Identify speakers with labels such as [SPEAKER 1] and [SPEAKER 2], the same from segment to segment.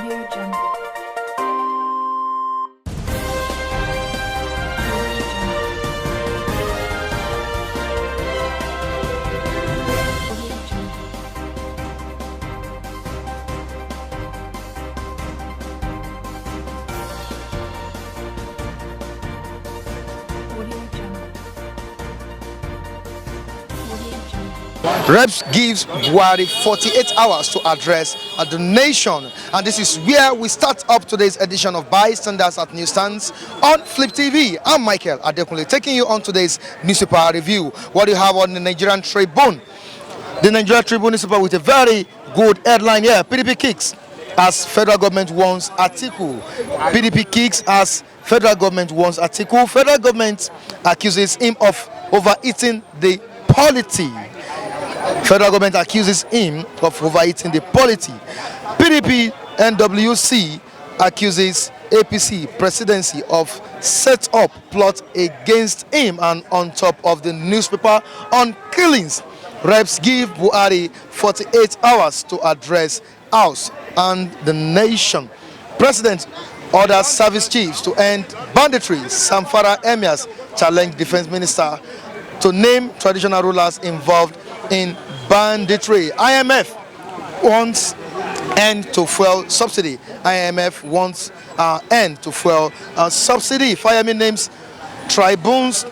[SPEAKER 1] Audio Jungle.
[SPEAKER 2] Reps gives Buhari 48 hours to address the nation, and this is where we start up today's edition of Bystanders at Newsstands on Flip TV. I'm Michael Atiku, taking you on today's newspaper review. What do you have on the Nigerian Tribune? The Nigerian Tribune newspaper with a very good headline here. PDP kicks as federal government warns Atiku. PDP kicks as federal government warns Atiku. Federal government accuses him of overeating the polity. Federal government accuses him of overeating the polity. PDP NWC accuses APC presidency of set up plot against him, and on top of the newspaper on killings, reps give Buhari 48 hours to address House and the nation. President orders service chiefs to end banditry. Samfara emirs challenge defense minister to name traditional rulers involved in banditry. IMF wants end to fuel subsidy. IMF wants end to fuel subsidy. Fireman names Tribunes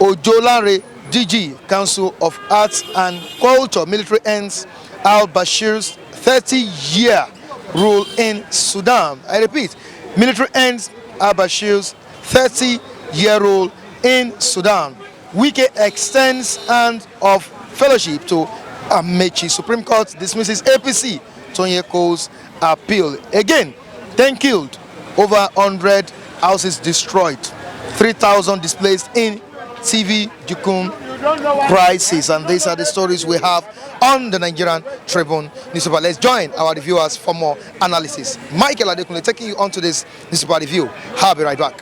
[SPEAKER 2] Ojolare DG, Council of Arts and Culture. Military ends al-Bashir's 30-year rule in Sudan. I repeat, military ends al-Bashir's 30-year rule in Sudan. Wike extends hand of fellowship to Amechi. Supreme Court dismisses APC Tonyeko's appeal. Again, 10 killed, over 100 houses destroyed, 3,000 displaced in TV Dukum crisis. And these are the stories we have on the Nigerian Tribune newspaper. Let's join our reviewers for more analysis. Michael Adekunle taking you on to this newspaper review. I'll be right back.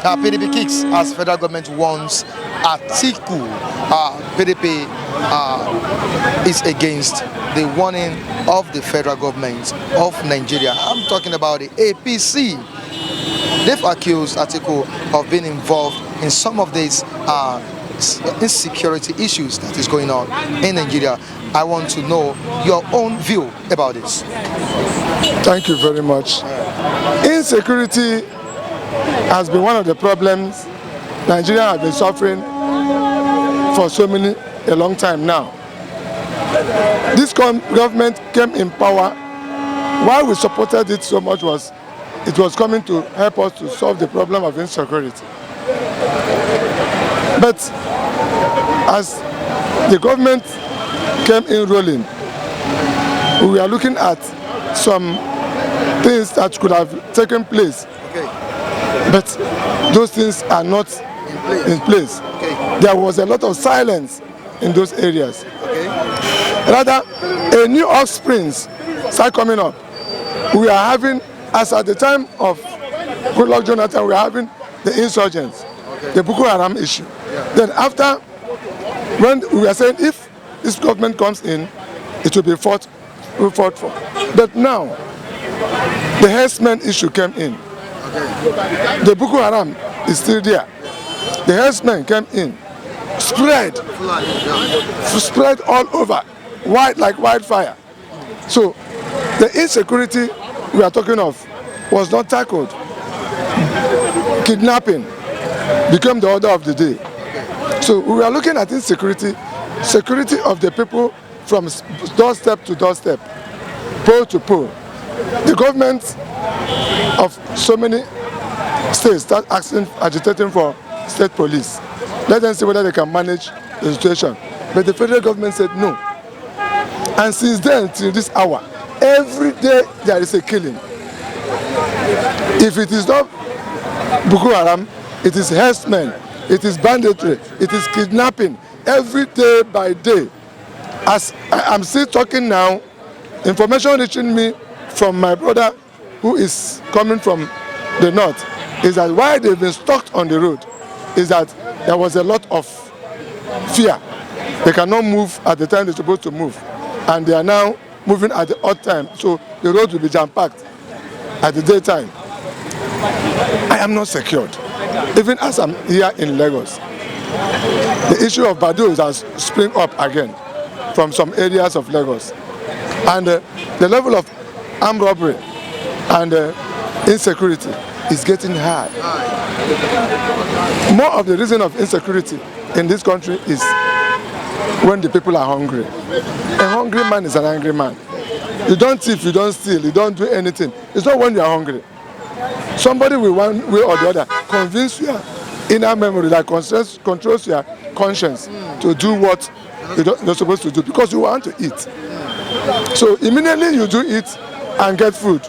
[SPEAKER 2] PDP kicks as federal government warns Atiku. PDP is against the warning of the federal government of Nigeria. I'm talking about the APC. They've accused Atiku of being involved in some of these insecurity issues that is going on in Nigeria. I want to know your own view about this.
[SPEAKER 3] Thank you very much. Insecurity has been one of the problems Nigeria has been suffering for a long time now. This government came in power. Why we supported it so much was it was coming to help us to solve the problem of insecurity. But as the government came in rolling, we are looking at some things that could have taken place. But those things are not in place. Okay. There was a lot of silence in those areas. Okay. Rather, a new offsprings start coming up. We are having, as at the time of Goodluck Jonathan, we are having the insurgents, okay, the Boko Haram issue. Yeah. Then after, when we are saying if this government comes in, it will be fought for. But now, the herdsmen issue came in. The Boko Haram is still there. The herdsmen came in, spread all over, like wildfire. So the insecurity we are talking of was not tackled. Kidnapping became the order of the day. So we are looking at insecurity, security of the people from doorstep to doorstep, pole to pole. The government of so many states start agitating for state police. Let them see whether they can manage the situation. But the federal government said no. And since then till this hour, every day there is a killing. If it is not Boko Haram, it is herdsmen, it is banditry, it is kidnapping, every day by day. As I'm still talking now, information reaching me from my brother who is coming from the north is that why they've been stuck on the road is that there was a lot of fear. They cannot move at the time they're supposed to move. And they are now moving at the odd time. So the road will be jam-packed at the daytime. I am not secured. Even as I'm here in Lagos, the issue of Badus has sprung up again from some areas of Lagos. And the level of armed robbery and insecurity is getting high. More of the reason of insecurity in this country is when the people are hungry. A hungry man is an angry man. You don't thief, you don't steal, you don't do anything. It's not when you are hungry. Somebody will one way or the other convince your inner memory that controls your conscience to do what you're supposed to do because you want to eat. So immediately you do it and get food.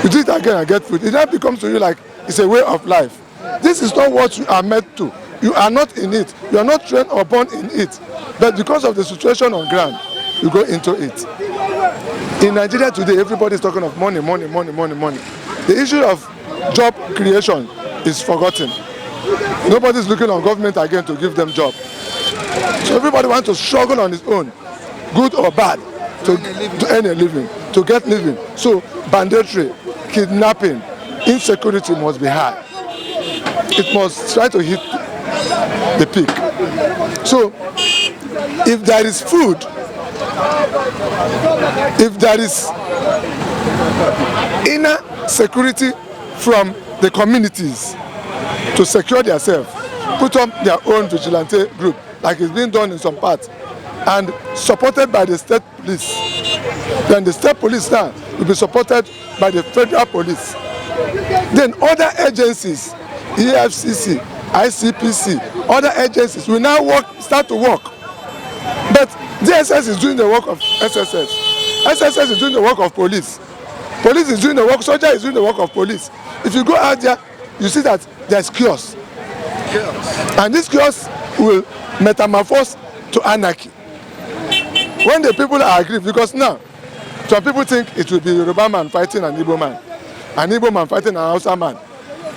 [SPEAKER 3] You do it again and get food. It now becomes to you like it's a way of life. This is not what you are meant to. You are not in it. You are not trained or born in it. But because of the situation on ground, you go into it. In Nigeria today, everybody is talking of money, money, money, money, money. The issue of job creation is forgotten. Nobody is looking on government again to give them job. So everybody wants to struggle on his own, good or bad, to earn a living, to get living. So banditry, kidnapping, insecurity must be high. It must try to hit the peak. So if there is food, if there is inner security from the communities to secure themselves, put up their own vigilante group like it's being done in some parts and supported by the state police, then the state police now will be supported by the federal police. Then other agencies, EFCC, ICPC, other agencies will now start to work. But DSS is doing the work of SSS. SSS is doing the work of police. Police is doing the work, soldier is doing the work of police. If you go out there, you see that there's chaos. And this chaos will metamorphose to anarchy. When the people are aggrieved, because now, some people think it will be Yoruba man fighting an Igbo man fighting an Hausa man.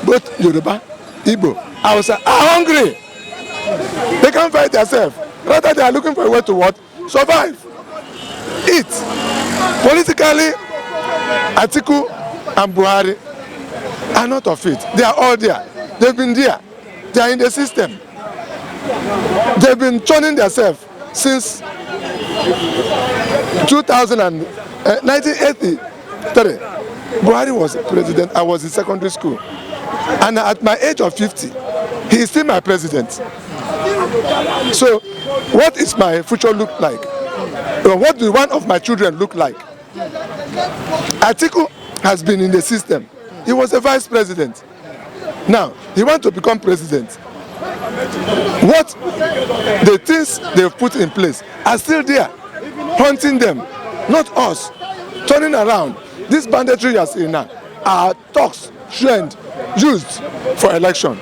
[SPEAKER 3] Both Yoruba, Igbo, Hausa are hungry. They can't fight themselves. Rather, they are looking for a way to what? Survive. Eat. Politically, Atiku and Buhari are not of it. They are all there. They've been there. They are in the system. They've been turning themselves since 1983. Buhari was president. I was in secondary school. And at my age of 50, he is still my president. So, what is my future look like? Or what do one of my children look like? Atiku has been in the system. He was a vice president. Now, he wants to become president. What the things they've put in place are still there, haunting them, not us, turning around. This banditry you are seeing now are talks, trend, used for election.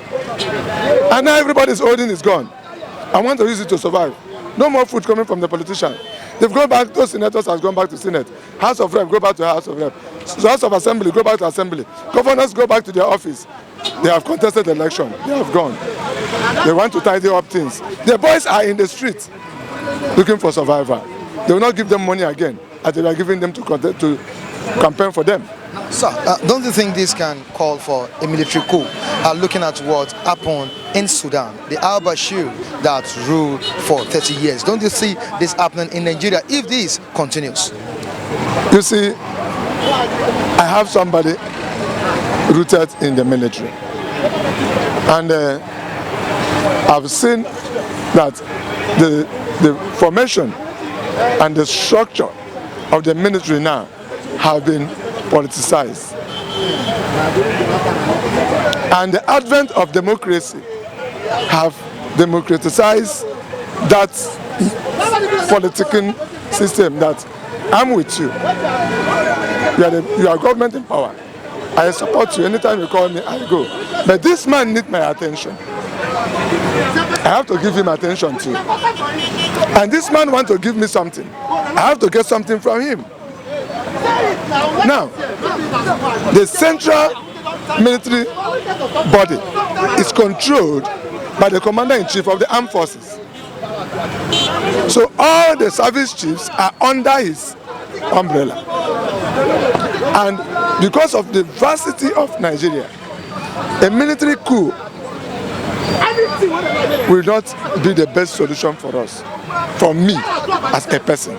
[SPEAKER 3] And now everybody is holding his gun. I want to use it to survive. No more food coming from the politician. They've gone back, those senators have gone back to Senate. House of Rep, go back to House of Rep. House of Assembly, go back to Assembly. Governors go back to their office. They have contested the election. They have gone. They want to tidy up things. The boys are in the street looking for survival. They will not give them money again as they are giving them to campaign for them.
[SPEAKER 2] Sir, don't you think this can call for a military coup? Looking at what happened in Sudan, the al-Bashir that ruled for 30 years. Don't you see this happening in Nigeria if this continues?
[SPEAKER 3] You see, I have somebody rooted in the military. And I've seen that the formation and the structure of the military now have been politicized. And the advent of democracy have democratized that political system that I'm with you. You are government in power. I support you. Anytime you call me, I go. But this man needs my attention. I have to give him attention too. And this man wants to give me something. I have to get something from him. Now, the central military body is controlled by the Commander-in-Chief of the Armed Forces. So all the service chiefs are under his umbrella. And because of the vastity of Nigeria, a military coup will not be the best solution for us, for me as a person.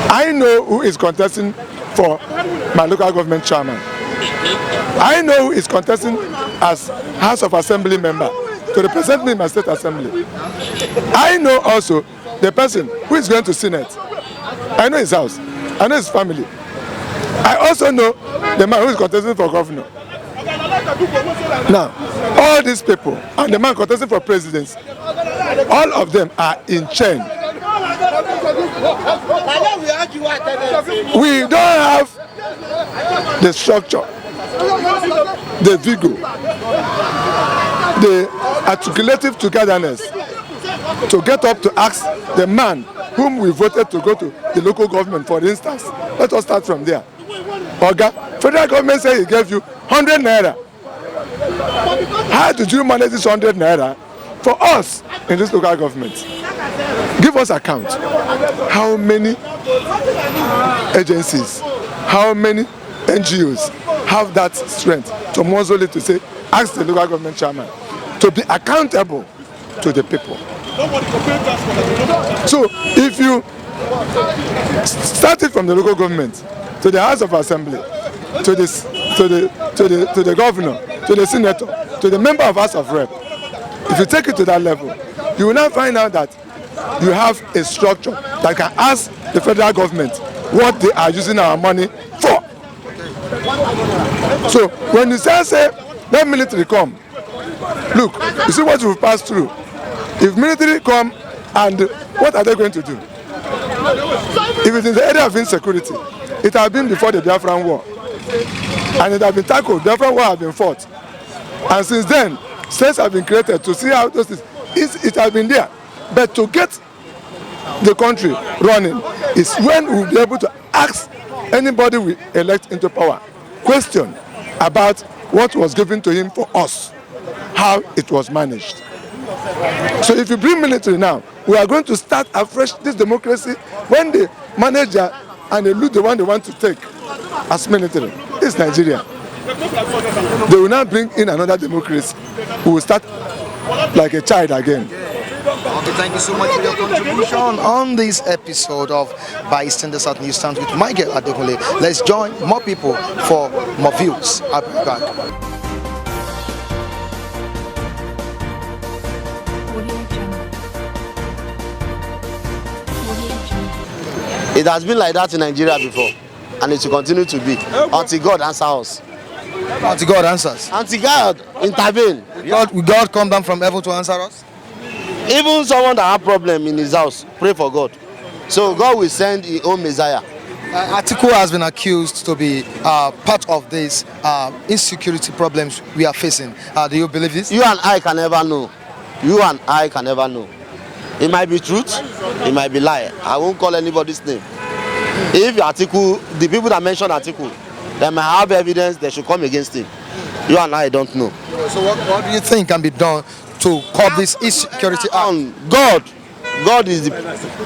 [SPEAKER 3] I know who is contesting for my local government chairman. I know who is contesting as House of Assembly member to represent me in my state assembly. I know also the person who is going to Senate. I know his house. I know his family. I also know the man who is contesting for governor. Now, all these people and the man contesting for presidency, all of them are in chain. We don't have the structure, the vigor, the articulative togetherness to get up to ask the man whom we voted to go to the local government, for instance. Let us start from there. Oga, federal government say he gave you 100 naira. How did you manage this 100 naira for us in this local government? Give us account. How many agencies, how many NGOs have that strength to muzzle it to say, ask the local government chairman to be accountable to the people? So if you start it from the local government to the House of Assembly, to the governor, to the senator, to the member of House of Rep, if you take it to that level, you will now find out that you have a structure that can ask the federal government what they are using our money for. So when you say let military come, look, you see what we've passed through. If military come, and what are they going to do? If it is the area of insecurity, it has been before the Biafran War, and it has been tackled. The Biafran War has been fought, and since then, states have been created to see how those things. It has been there, but to get the country running is when we will be able to ask anybody we elect into power question about what was given to him for us, how it was managed. So if you bring military now, we are going to start afresh this democracy when they manage and they lose the one they want to take as military. This is Nigeria. They will now bring in another democracy. We will start like a child again.
[SPEAKER 2] Okay, thank you so much for your contribution on this episode of Bystanders at Newsstands with Michael Adekunle. Let's join more people for more views. I'll be back.
[SPEAKER 1] It has been like that in Nigeria before, and it will continue to be until God answers us.
[SPEAKER 2] Until God answers.
[SPEAKER 1] Until God intervene.
[SPEAKER 2] Will God come down from heaven to answer us?
[SPEAKER 1] Even someone that have problem in his house, pray for God. So God will send his own Messiah.
[SPEAKER 2] Atiku has been accused to be part of these insecurity problems we are facing. Do you believe this?
[SPEAKER 1] You and I can never know. You and I can never know. It might be truth, it might be lie. I won't call anybody's name. If Atiku, the people that mentioned Atiku, they might have evidence, they should come against him. You and I don't know.
[SPEAKER 2] So what do you think can be done to curb this insecurity?
[SPEAKER 1] God is the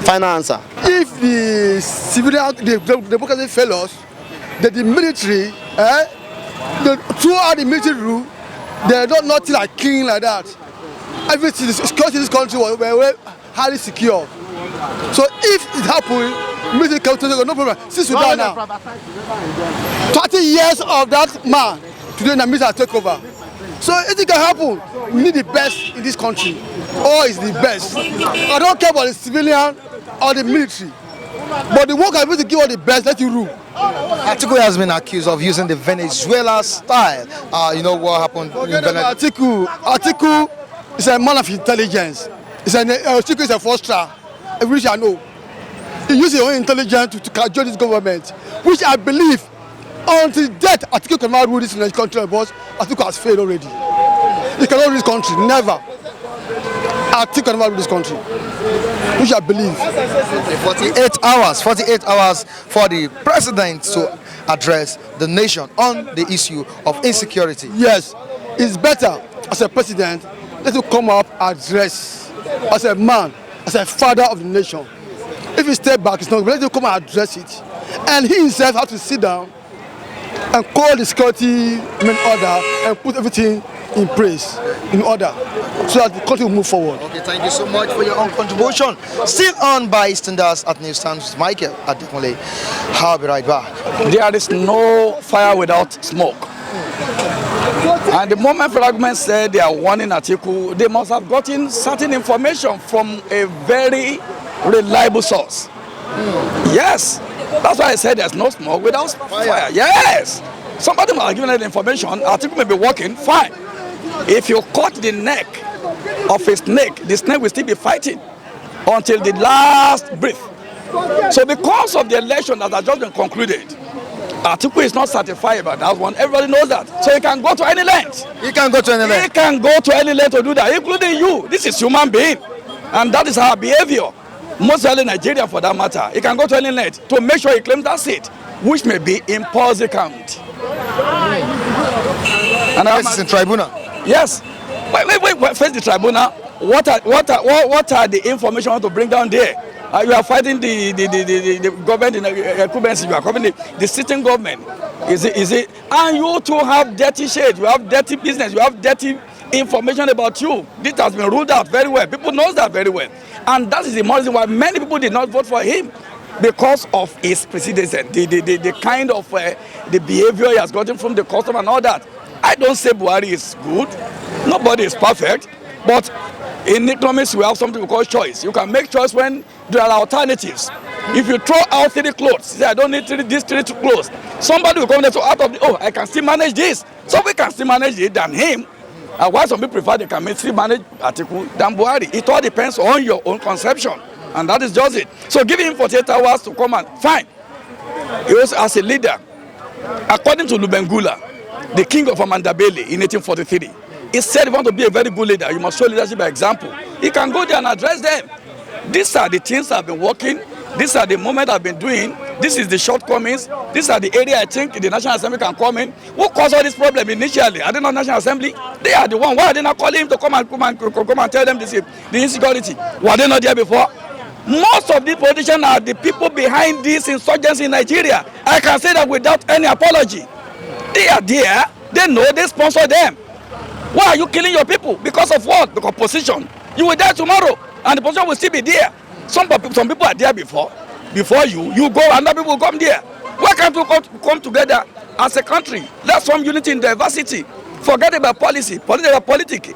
[SPEAKER 1] final answer.
[SPEAKER 4] If the civilian, the democracy fail us, that the military, throughout the military rule, they don't nothing like killing like that. Everything, the security in this country were highly secure. So if it happens, military come to no problem. Since we die now, 30 years of that man, today the military take over. So if it can happen, we need the best in this country. All is the best. I don't care about the civilian or the military. But the work I want to give all the best, let you rule.
[SPEAKER 2] Atiku has been accused of using the Venezuela style. You know what happened in Venezuela?
[SPEAKER 4] Atiku is a man of intelligence. Atiku is a foster, which I know. He uses his own intelligence to cajole this government, which I believe until death Atiku cannot rule this country, because Atiku has failed already. He cannot rule this country, never. Atiku cannot rule this country, which I believe.
[SPEAKER 2] 48 hours for the president to address the nation on the issue of insecurity.
[SPEAKER 4] Yes, it's better as a president, let him come up address as a man, as a father of the nation. If he step back, it's not. Let him come and address it, and he himself has to sit down and call the security order and put everything in place, in order, so that the country will move forward.
[SPEAKER 2] Okay, thank you so much for your own contribution. Still on Bystanders at Newsstands, Michael Adekunle. I'll be right back.
[SPEAKER 5] There is no fire without smoke. And the moment federal government said they are warning Atiku, they must have gotten certain information from a very reliable source. Yes, that's why I said there's no smoke without fire. Yes, somebody must have given that information. Atiku may be walking fine. If you cut the neck of a snake, the snake will still be fighting until the last breath. So because of the election that has just been concluded, Atiku is not certified about that one. Everybody knows that. So he can go to any length.
[SPEAKER 2] He can go to any length.
[SPEAKER 5] He can go to any length to do that, including you. This is human being. And that is our behavior. Mostly Nigeria for that matter. He can go to any length to make sure he claims that seat, which may be impossible. And
[SPEAKER 2] this is in tribunal.
[SPEAKER 5] Yes. Wait. First the tribunal. What are the information you want to bring down there? You are fighting the government in incumbency. You are covering the sitting government. Is it? And you too have dirty shade. You have dirty business. You have dirty information about you. This has been ruled out very well. People know that very well. And that is the reason why many people did not vote for him, because of his presidency, the kind of the behavior he has gotten from the custom and all that. I don't say Buhari is good. Nobody is perfect. But in economics, we have something we call choice. You can make choice when there are alternatives. If you throw out 3 clothes, say I don't need these 3 clothes, somebody will come there to out of the, I can still manage this. So we can still manage it than him. And why some people prefer they can still manage Atiku than Buhari. It all depends on your own conception. And that is just it. So give him 48 hours to come and fine. He was as a leader. According to Lubengula, the king of Amandabele in 1843, he said if you want to be a very good leader, you must show leadership by example. He can go there and address them. These are the things I've been working. These are the moments I've been doing. This is the shortcomings. These are the area I think the National Assembly can come in. Who caused all this problem initially? Are they not National Assembly? They are the one. Why are they not calling him to come and tell them this, the insecurity? Were they not there before? Most of these politicians are the people behind this insurgency in Nigeria. I can say that without any apology. They are there. They know they sponsor them. Why are you killing your people? Because of what? Because position. You will die tomorrow, and the position will still be there. Some people are there before you. You go, and other people will come there. Why can't we come together as a country? Let's form unity in diversity. Forget about policy. Forget about politics.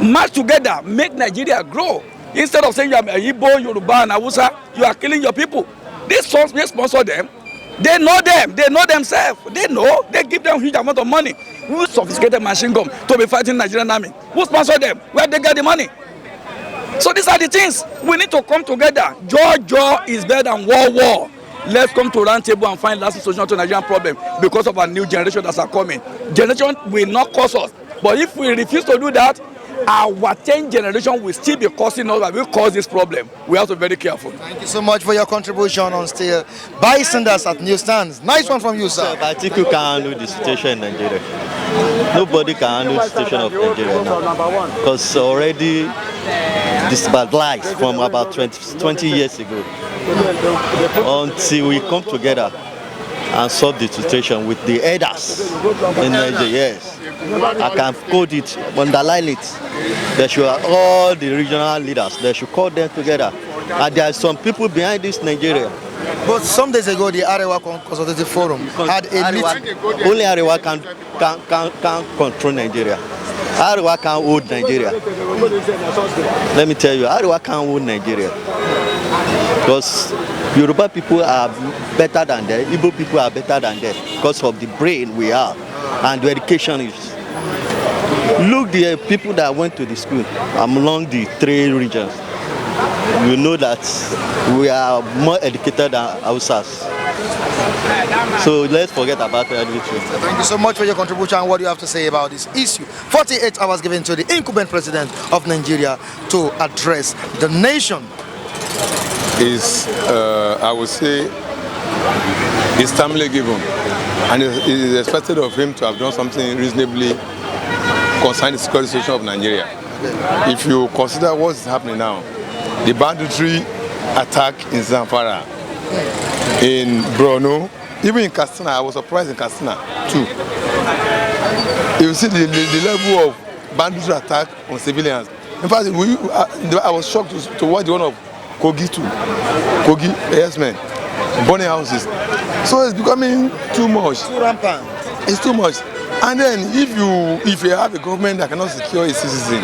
[SPEAKER 5] March together. Make Nigeria grow. Instead of saying you are Igbo, Yoruba, and Hausa, you are killing your people. These songs, we sponsor them. They know them. They know themselves. They know. They give them huge amount of money. Who sophisticated machine gun to be fighting Nigerian army? Who sponsor them? Where they get the money? So these are the things. We need to come together. Jaw is better than war. Let's come to round table and find lasting solution to Nigerian problem because of our new generation that are coming. Generation will not cause us. But if we refuse to do that, our 10th generation will still be causing us, and will cause this problem. We have to be very careful.
[SPEAKER 2] Thank you so much for your contribution on still Bystanders at Newsstands. Nice one from you, sir.
[SPEAKER 6] I think you can handle the situation in Nigeria. Nobody can handle the situation of Nigeria now, because already destabilized from about 20 years ago. Until we come together and solve the situation with the elders in Nigeria. Yes, I can code it, underline it. They should all the regional leaders. They should call them together. And there are some people behind this Nigeria.
[SPEAKER 2] But some days ago, the Arewa Consultative Forum had a meeting.
[SPEAKER 6] Only Arewa can control Nigeria. Arewa can hold Nigeria. Let me tell you, Arewa can hold Nigeria. Because Yoruba people are better than them, Igbo people are better than them because of the brain we have and the education is. Look the people that went to the school among the 3 regions. You know that we are more educated than Hausas. So let's forget about everything.
[SPEAKER 2] Thank you so much for your contribution and what you have to say about this issue. 48 hours given to the incumbent president of Nigeria to address the nation.
[SPEAKER 7] Is, I would say, is timely given, and it is expected of him to have done something reasonably concerning the security situation of Nigeria. If you consider what is happening now, the banditry attack in Zamfara, in Borno, even in Katsina, I was surprised in Katsina too. You see the level of banditry attack on civilians. In fact, I was shocked to watch the one of Kogi too. Kogi, yes man, burning houses. So it's becoming too much.
[SPEAKER 2] Too rampant.
[SPEAKER 7] It's too much. And then if you have a government that cannot secure its citizen,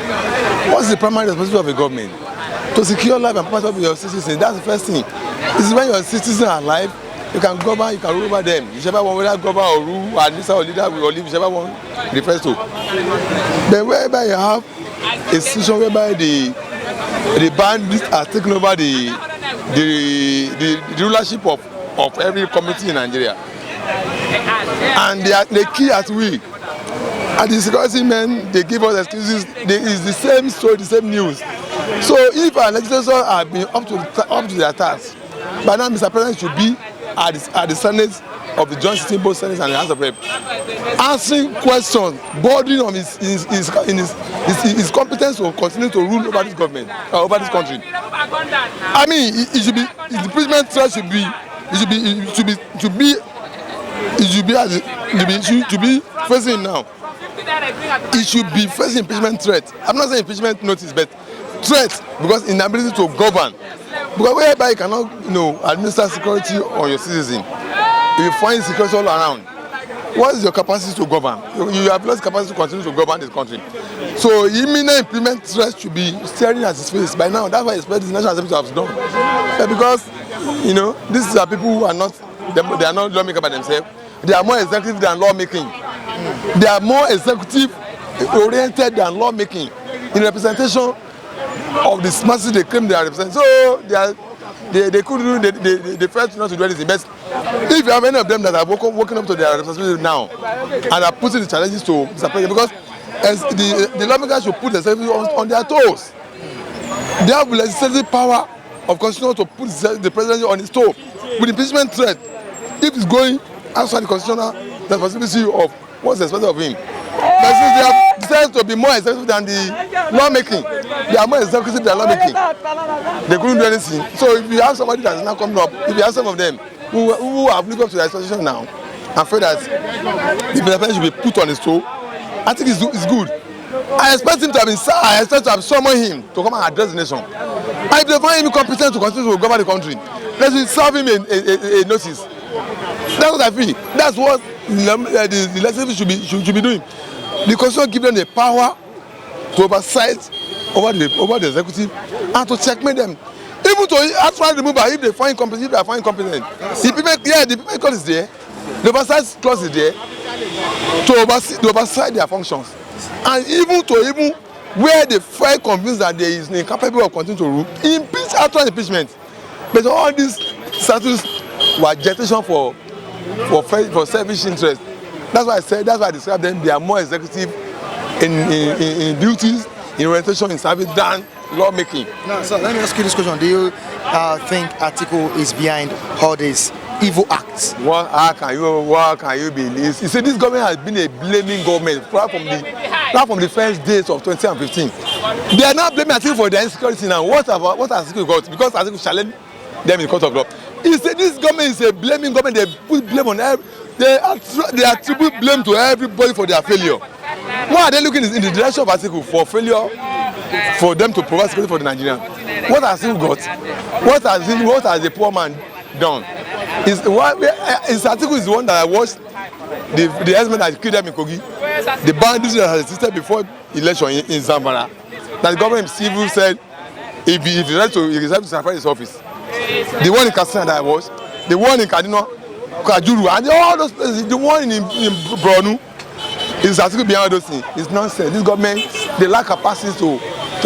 [SPEAKER 7] what's the primary responsibility of a government? To secure life and property of your citizens. That's the first thing. This is when your citizens are alive, you can govern, you can rule over them. Whichever one, whether govern or rule, administer or leader or leave, whichever one refers to. But whereby you have a situation whereby the bandits are taking over the rulership of every community in Nigeria. And they kill as we. And the security men, they give us excuses. It's the same story, the same news. So if our legislators have been up to their task, by now Mr. President should be at the Senate of the joint sitting, both Senate and the House of Rep, answering questions, bordering on his competence to continue to rule over this government, over this country. I mean, it should be, the impeachment threat should be facing him now. It should be facing impeachment threat. I'm not saying impeachment notice, but threat, because inability to govern. Because whereby you cannot, administer security on your citizen, you find security all around. What is your capacity to govern? You have lost capacity to continue to govern this country. So imminent implement threat should be staring at his face. By now, that's why I expect the National Assembly to have done. But because, these are people who are not, they are not lawmakers by themselves. They are more executive than lawmaking. They are more executive oriented than lawmaking in representation of the masses they claim they are representing. So they couldn't do, they failed not to do anything. But if you have any of them that are woken up to their responsibility now and are putting the challenges to Mr. President, because as the lawmakers should put themselves on their toes. They have legislative power of constitution to put the president on his toe with impeachment threat. If it's going outside the constitutional responsibility of what's expected of him. But since they have decided to be more executive than the lawmaking, they are more executive than lawmaking. They couldn't do anything. So if you have somebody that is now coming up, if you have some of them who have lived up to their expectation now and feel that the president should be put on his toe, I think it's good. I expect him to have summoned him to come and address the nation. And if they find him competent to continue to govern the country, let us serve him a notice. That's what I feel. That's what the legislature should be doing. The constitution gives them the power to oversight over the executive and to checkmate them. Even to actually remove if they find competent, the people clause is there, the oversight clause is there to oversight their functions. And even where they find convinced that they is incapable of continuing to rule, impeach after impeachment. But all these statutes were gestation for selfish interest. That's why I describe them. They are more executive in duties, in orientation, in service than lawmaking.
[SPEAKER 2] Now, so let me ask you this question: do you think Atiku is behind all these evil acts?
[SPEAKER 7] How can you believe? You see, this government has been a blaming government right from the first days of 2015. They are now blaming Atiku for their insecurity now. What has Atiku got? Because Atiku challenged them in the court of law. This government is a blaming government. They put blame on they attribute blame to everybody for their failure. Why are they looking in the direction of Atiku for failure for them to provide security for the Nigerians? What has he got? What has the poor man done? Atiku is the one that I watched the herdsmen that killed them in Kogi, the bandits that had existed before election in Zamfara. That the government civil said if he decided to sacrifice his office. The one in Katsina that I watched, the one in Kaduna, Kajuru, and all those places, the one in Borno, is Atiku behind those things. It's nonsense. This government, they lack capacity to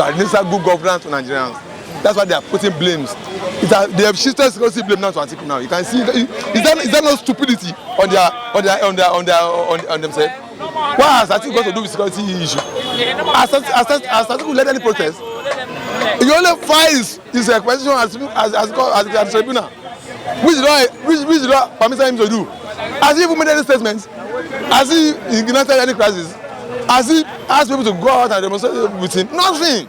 [SPEAKER 7] administer good governance to Nigerians. That's why they are putting blames. They have shifted security blame now to Atiku now. You can see, is that no stupidity on themselves? What has Atiku got to do with security issue? Has Atiku led any protest? He only files his question as tribunal, which is not permitted him to do. Has he even made any statements? Has he ignited any crisis? As if ask people to go out and demonstrate with him, nothing.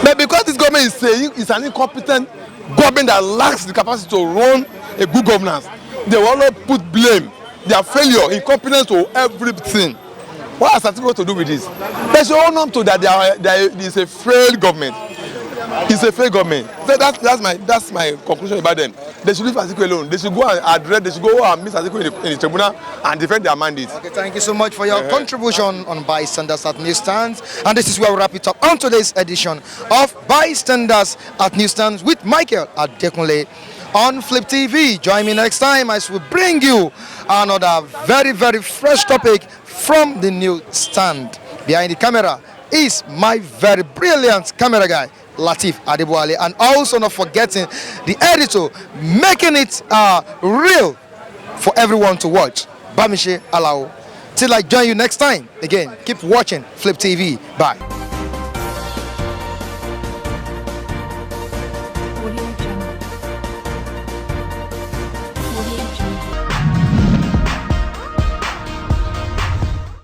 [SPEAKER 7] But because this government is saying it's an incompetent government that lacks the capacity to run a good governance, they will always put blame, their failure, incompetence to everything. What has Atiku to do with this? They should own up to that there is a failed government. It's a failed government. So that's my conclusion about them. They should leave Atiku alone. They should go and address. They should go and meet Atiku in the tribunal and defend their mandate.
[SPEAKER 2] Okay, thank you so much for your contribution on Bystanders at Newsstands. And this is where we wrap it up on today's edition of Bystanders at Newsstands with Michael Adekunle on Flip TV. Join me next time as we bring you another very, very fresh topic from the newsstand. Behind the camera is my very brilliant camera guy, Latif Adeboale, and also not forgetting the editor making it real for everyone to watch, Bamishe Alao. Till I join you next time, again, keep watching Flip TV. Bye.